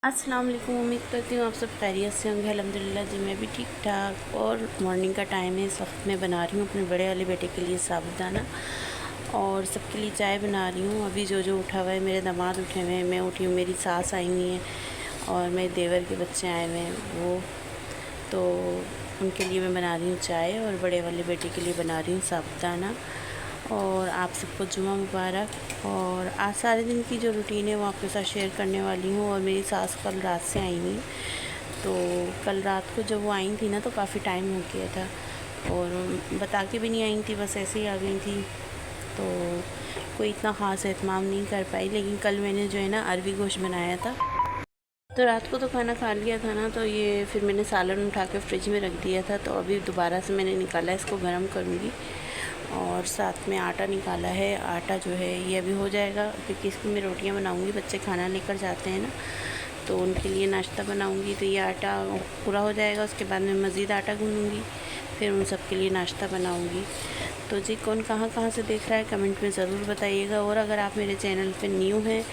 अस्सलाम वालेकुम। उम्मीद करती हूँ आप सब खैरियत से होंगे। अल्हम्दुलिल्लाह जी मैं भी ठीक ठाक। और मॉर्निंग का टाइम है, इस वक्त मैं बना रही हूँ अपने बड़े वाले बेटे के लिए साबुदाना और सबके लिए चाय बना रही हूँ। अभी जो उठा हुआ है, मेरे दामाद उठे हुए हैं, मैं उठी हूँ, मेरी सास आई हुई है और मेरे देवर के बच्चे आए हुए हैं वो, तो उनके लिए मैं बना रही हूँ चाय और बड़े वाले बेटे के लिए बना रही हूँ साबुदाना। और आप सबको जुमा मुबारक। और आज सारे दिन की जो रूटीन है वो आपके साथ शेयर करने वाली हूँ। और मेरी सास कल रात से आई हुई, तो कल रात को जब वो आई थी ना तो काफ़ी टाइम हो गया था और बता के भी नहीं आई थी, बस ऐसे ही आ गई थी, तो कोई इतना ख़ास एहतमाम नहीं कर पाई। लेकिन कल मैंने जो है ना अरवी गोश्त बनाया था, तो रात को तो खाना खा लिया था ना, तो ये फिर मैंने सालन उठा के फ्रिज में रख दिया था, तो अभी दोबारा से मैंने निकाला, इसको गर्म करूँगी। और साथ में आटा निकाला है, आटा जो है ये अभी हो जाएगा क्योंकि इसकी मैं रोटियां बनाऊंगी। बच्चे खाना लेकर जाते हैं ना, तो उनके लिए नाश्ता बनाऊंगी, तो ये आटा पूरा हो जाएगा। उसके बाद मैं मज़ीद आटा गूँधूँगी, फिर उन सब के लिए नाश्ता बनाऊंगी। तो जी कौन कहाँ से देख रहा है कमेंट में ज़रूर बताइएगा। और अगर आप मेरे चैनल पे न्यू हैं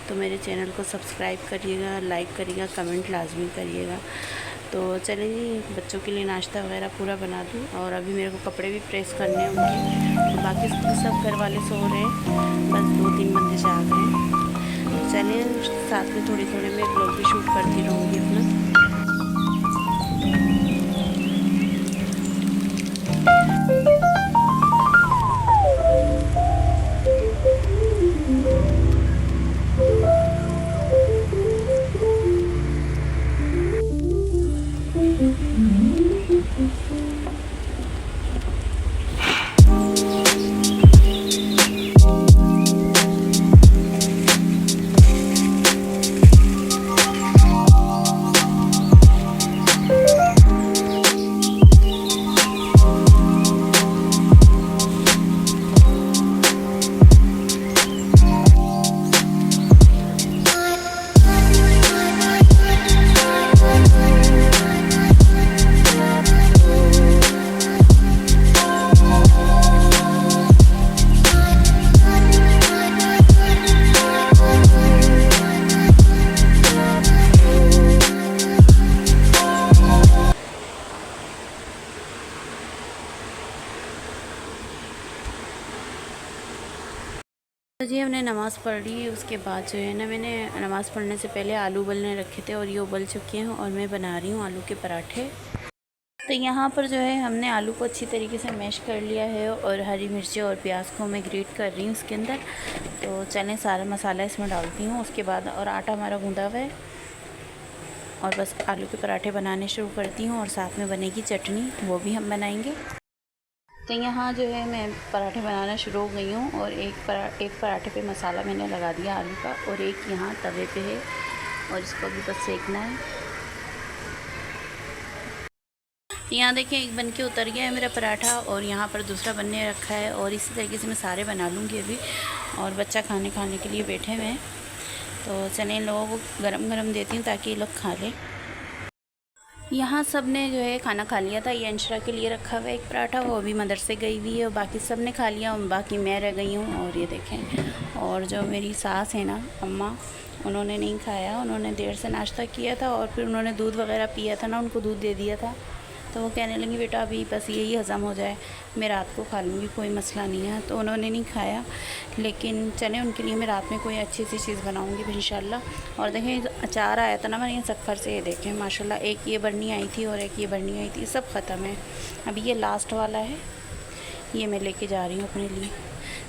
तो मेरे चैनल को सब्सक्राइब करिएगा, लाइक करिएगा, कमेंट लाजमी करिएगा। तो चलिए जी बच्चों के लिए नाश्ता वगैरह पूरा बना दूँ और अभी मेरे को कपड़े भी प्रेस करने होंगे। तो बाकी सब घर वाले सो रहे हैं, बस 2-3 बंदे जाग रहे हैं। तो चलिए साथ में थोड़े मैं ब्लॉग भी शूट करती रहूँगी अपना। तो जी हमने नमाज़ पढ़ ली, उसके बाद जो है ना मैंने नमाज़ पढ़ने से पहले आलू उबलने रखे थे और ये उबल चुके हैं और मैं बना रही हूँ आलू के पराठे। तो यहाँ पर जो है हमने आलू को अच्छी तरीके से मैश कर लिया है और हरी मिर्ची और प्याज को मैं ग्रेट कर रही हूँ उसके अंदर। तो चलें सारा मसाला इसमें डालती हूँ उसके बाद, और आटा हमारा गूँधा हुआ है और बस आलू के पराठे बनाने शुरू करती हूँ। और साथ में बनेगी चटनी, वो भी हम बनाएंगे। तो यहाँ जो है मैं पराठे बनाना शुरू हो गई हूँ और एक पराठे पे मसाला मैंने लगा दिया आलू का और एक यहाँ तवे पे है और इसको भी बस सेकना है। यहाँ देखिए एक बन के उतर गया है मेरा पराठा और यहाँ पर दूसरा बनने रखा है और इसी तरीके से मैं सारे बना लूँगी अभी। और बच्चा खाने के लिए बैठे हुए हैं, तो चने इन लोगों को गरम गरम देती हूँ ताकि ये लोग खा लें। यहाँ सब ने जो है खाना खा लिया था। ये अंशरा के लिए रखा हुआ है एक पराठा, वो अभी मदरसे गई हुई है और बाकी सब ने खा लिया और बाकी मैं रह गई हूँ। और ये देखें, और जो मेरी सास है ना अम्मा, उन्होंने नहीं खाया, उन्होंने देर से नाश्ता किया था और फिर उन्होंने दूध वगैरह पिया था ना, उनको दूध दे दिया था, तो वो कहने लगी बेटा अभी बस यही हज़म हो जाए, मैं रात को खा लूँगी, कोई मसला नहीं है। तो उन्होंने नहीं खाया, लेकिन चले उनके लिए मैं रात में कोई अच्छी सी चीज़ बनाऊँगी इंशाल्लाह। और देखें अचार आया था ना मैंने सफ़र से, ये देखें माशाल्लाह, एक ये बरनी आई थी और एक ये बरनी आई थी, सब ख़त्म है। अभी ये लास्ट वाला है, ये मैं लेके जा रही हूँ अपने लिए।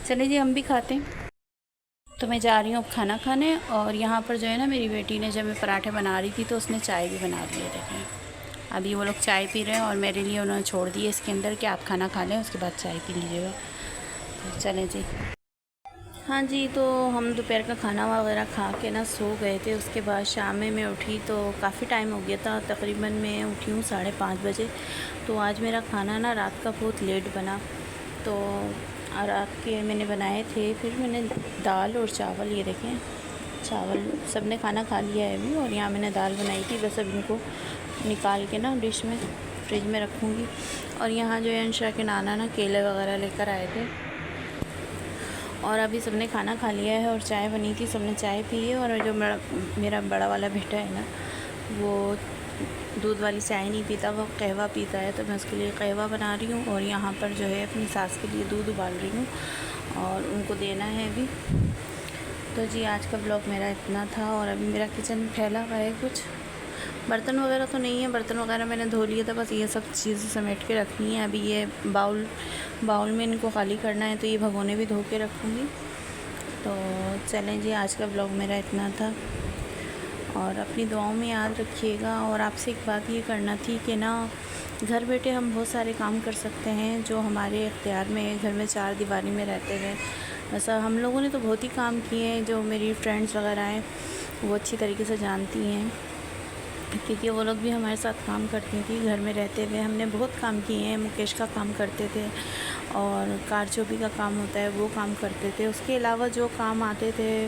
चले जी हम भी खाते हैं। तो मैं जा रही हूँ अब खाना खाने। और यहाँ पर जो है ना मेरी बेटी ने, जब मैं पराठे बना रही थी तो उसने चाय भी बना ली है, देखें अभी वो लोग चाय पी रहे हैं और मेरे लिए उन्होंने छोड़ दिए इसके अंदर कि आप खाना खा लें उसके बाद चाय पी लीजिएगा। तो चलें जी। हाँ जी, तो हम दोपहर का खाना वगैरह खा के ना सो गए थे। उसके बाद शाम में मैं उठी तो काफ़ी टाइम हो गया था, तकरीबन मैं उठी हूँ 5:30 बजे। तो आज मेरा खाना ना रात का बहुत लेट बना, तो रात के मैंने बनाए थे, फिर मैंने दाल और चावल, ये देखें चावल सब ने खाना खा लिया है अभी, और यहाँ मैंने दाल बनाई थी, बस अब इनको निकाल के ना डिश में फ्रिज में रखूँगी। और यहाँ जो है अंशा के नाना ना केले वगैरह लेकर आए थे और अभी सबने खाना खा लिया है और चाय बनी थी, सबने चाय पी है। और जो मेरा बड़ा वाला बेटा है ना, वो दूध वाली चाय नहीं पीता, वो कहवा पीता है, तो मैं उसके लिए कहवा बना रही हूँ। और यहाँ पर जो है अपनी सास के लिए दूध उबाल रही हूँ और उनको देना है अभी। तो जी आज का ब्लॉग मेरा इतना था। और अभी मेरा किचन फैला हुआ है, कुछ बर्तन वगैरह तो नहीं है, बर्तन वगैरह मैंने धो लिए थे, बस ये सब चीज़ें समेट के रखनी है। अभी ये बाउल में इनको खाली करना है, तो ये भगोने भी धो के रखूँगी। तो चलें जी, आज का ब्लॉग मेरा इतना था और अपनी दुआओं में याद रखिएगा। और आपसे एक बात ये करना थी कि ना, घर बैठे हम बहुत सारे काम कर सकते हैं जो हमारे इख्तियार में है, घर में चार दीवारी में रहते हुए। ऐसा हम लोगों ने तो बहुत ही काम किए हैं, जो मेरी फ्रेंड्स वगैरह हैं वो अच्छी तरीके से जानती हैं, क्योंकि वो लोग भी हमारे साथ काम करती थी घर में रहते हुए। हमने बहुत काम किए हैं, मुकेश का काम करते थे और कारचोपी का काम होता है वो काम करते थे। उसके अलावा जो काम आते थे,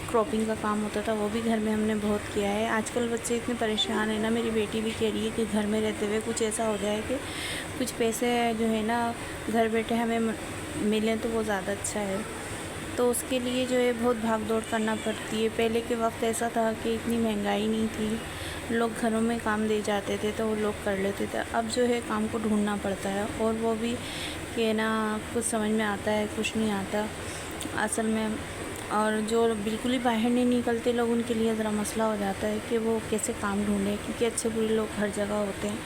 क्रॉपिंग का काम होता था, वो भी घर में हमने बहुत किया है। आजकल बच्चे इतने परेशान हैं ना, मेरी बेटी भी कह रही है कि घर में रहते हुए कुछ ऐसा हो जाए कि कुछ पैसे जो है ना घर बैठे हमें मिलें तो वो ज़्यादा अच्छा है। तो उसके लिए जो है बहुत भाग दौड़ करना पड़ती है। पहले के वक्त ऐसा था कि इतनी महंगाई नहीं थी, लोग घरों में काम दे जाते थे तो वो लोग कर लेते थे। अब जो है काम को ढूंढना पड़ता है, और वो भी कि ना कुछ समझ में आता है, कुछ नहीं आता असल में। और जो बिल्कुल ही बाहर नहीं निकलते लोग, उनके लिए ज़रा मसला हो जाता है कि वो कैसे काम ढूंढें, क्योंकि अच्छे बुरे लोग हर जगह होते हैं।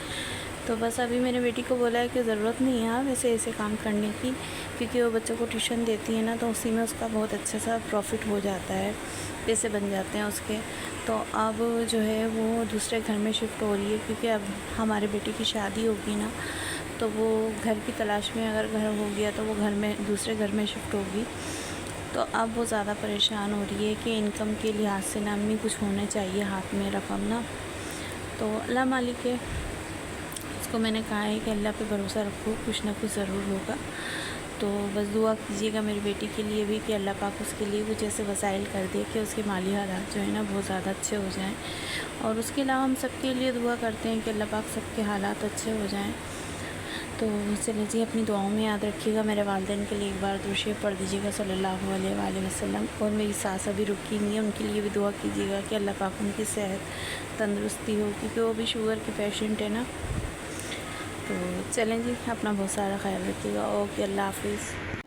तो बस अभी मैंने बेटी को बोला है कि ज़रूरत नहीं है वैसे ऐसे काम करने की, क्योंकि वो बच्चों को ट्यूशन देती है ना, तो उसी में उसका बहुत अच्छा सा प्रॉफिट हो जाता है, पैसे बन जाते हैं उसके। तो अब जो है वो दूसरे घर में शिफ्ट हो रही है, क्योंकि अब हमारे बेटे की शादी होगी ना, तो वो घर की तलाश में, अगर घर हो गया तो वो घर में दूसरे घर में शिफ्ट होगी। तो अब वो ज़्यादा परेशान हो रही है कि इनकम के लिहाज से ना अम्मी कुछ होने चाहिए हाथ में रकम ना। तो अल्लाह मालिक है, उसको मैंने कहा है कि अल्लाह पे भरोसा रखो, कुछ ना कुछ ज़रूर होगा। तो बस दुआ कीजिएगा मेरी बेटी के लिए भी कि अल्लाह पाक उसके लिए कुछ ऐसे वसाइल कर दे कि उसके माली हालात जो है ना बहुत ज़्यादा अच्छे हो जाएं। और उसके अलावा हम सबके लिए दुआ करते हैं कि अल्लाह पाक सबके हालात अच्छे हो जाएं। तो चलिए जी, अपनी दुआओं में याद रखिएगा। मेरे वालिदैन के लिए एक बार दुरूद पढ़ दीजिएगा सल्लल्लाहु अलैहि वसल्लम। और मेरी सास अभी रुकी नहीं है, उनके लिए भी दुआ कीजिएगा कि अल्लाह पाक उनकी सेहत तंदुरुस्ती हो, क्योंकि वो भी शुगर के पेशेंट है ना। तो चलें जी, अपना बहुत सारा ख्याल रखिएगा। ओके, अल्लाह हाफिज़।